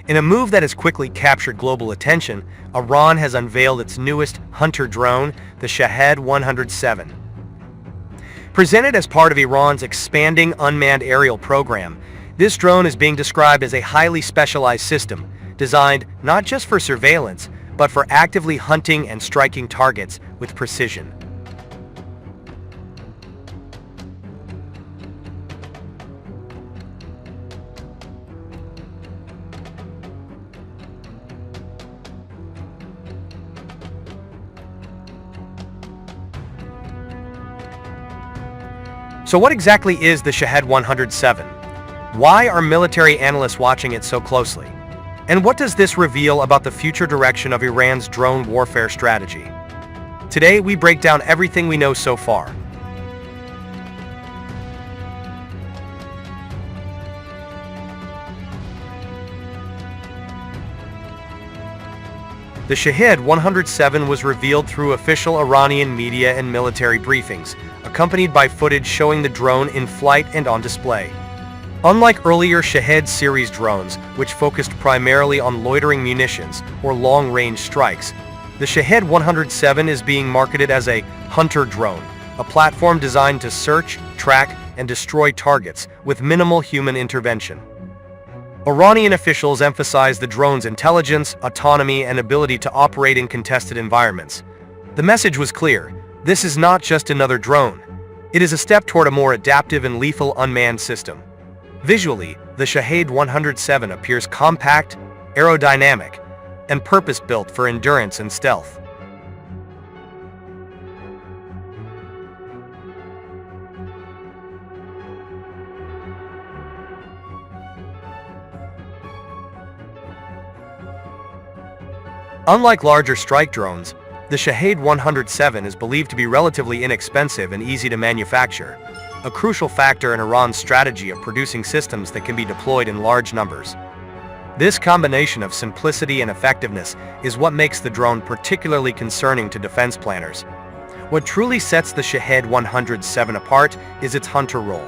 In a move that has quickly captured global attention, Iran has unveiled its newest hunter drone, the Shahed-107. Presented as part of Iran's expanding unmanned aerial program, this drone is being described as a highly specialized system, designed not just for surveillance, but for actively hunting and striking targets with precision. So what exactly is the Shahed-107? Why are military analysts watching it so closely? And what does this reveal about the future direction of Iran's drone warfare strategy? Today, we break down everything we know so far. The Shahed-107 was revealed through official Iranian media and military briefings, accompanied by footage showing the drone in flight and on display. Unlike earlier Shahed series drones, which focused primarily on loitering munitions or long-range strikes, the Shahed-107 is being marketed as a hunter drone, a platform designed to search, track, and destroy targets with minimal human intervention. Iranian officials emphasized the drone's intelligence, autonomy, and ability to operate in contested environments. The message was clear: this is not just another drone. It is a step toward a more adaptive and lethal unmanned system. Visually, the Shahed-107 appears compact, aerodynamic, and purpose-built for endurance and stealth. Unlike larger strike drones, the Shahed-107 is believed to be relatively inexpensive and easy to manufacture, a crucial factor in Iran's strategy of producing systems that can be deployed in large numbers. This combination of simplicity and effectiveness is what makes the drone particularly concerning to defense planners. What truly sets the Shahed-107 apart is its hunter role.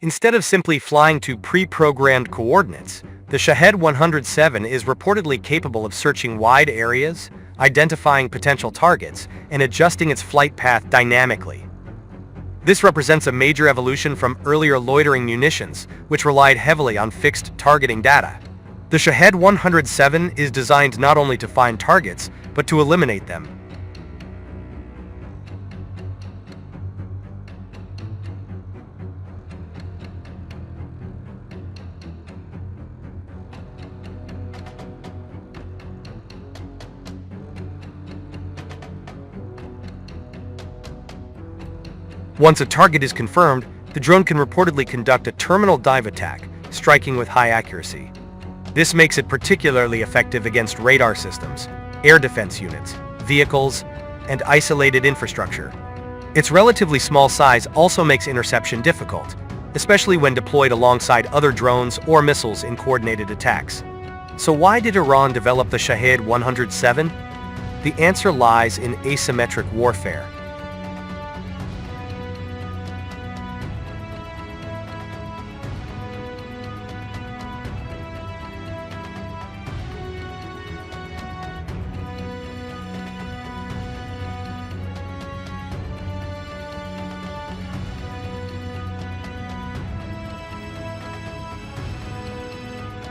Instead of simply flying to pre-programmed coordinates, the Shahed-107 is reportedly capable of searching wide areas, identifying potential targets, and adjusting its flight path dynamically. This represents a major evolution from earlier loitering munitions, which relied heavily on fixed targeting data. The Shahed-107 is designed not only to find targets, but to eliminate them. Once a target is confirmed, the drone can reportedly conduct a terminal dive attack, striking with high accuracy. This makes it particularly effective against radar systems, air defense units, vehicles, and isolated infrastructure. Its relatively small size also makes interception difficult, especially when deployed alongside other drones or missiles in coordinated attacks. So why did Iran develop the Shahed-107? The answer lies in asymmetric warfare.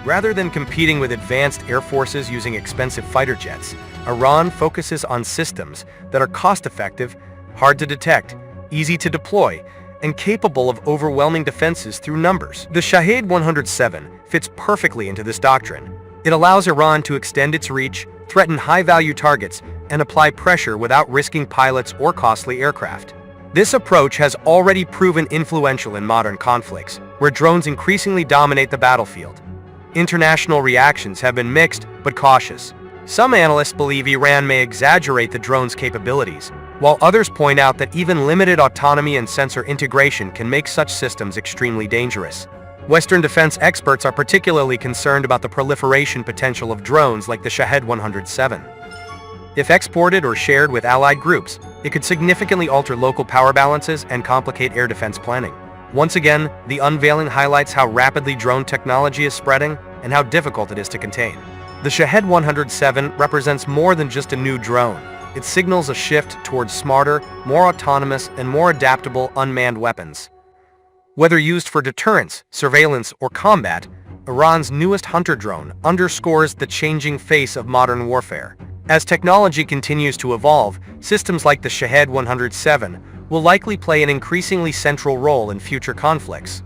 Rather than competing with advanced air forces using expensive fighter jets, Iran focuses on systems that are cost-effective, hard to detect, easy to deploy, and capable of overwhelming defenses through numbers. The Shahed-107 fits perfectly into this doctrine. It allows Iran to extend its reach, threaten high-value targets, and apply pressure without risking pilots or costly aircraft. This approach has already proven influential in modern conflicts, where drones increasingly dominate the battlefield. International reactions have been mixed but cautious. Some analysts believe Iran may exaggerate the drone's capabilities, while others point out that even limited autonomy and sensor integration can make such systems extremely dangerous. Western defense experts are particularly concerned about the proliferation potential of drones like the Shahed-107. If exported or shared with allied groups, it could significantly alter local power balances and complicate air defense planning. Once again, the unveiling highlights how rapidly drone technology is spreading and how difficult it is to contain. The Shahed-107 represents more than just a new drone. It signals a shift towards smarter, more autonomous, and more adaptable unmanned weapons. Whether used for deterrence, surveillance, or combat, Iran's newest hunter drone underscores the changing face of modern warfare. As technology continues to evolve, systems like the Shahed-107 will likely play an increasingly central role in future conflicts.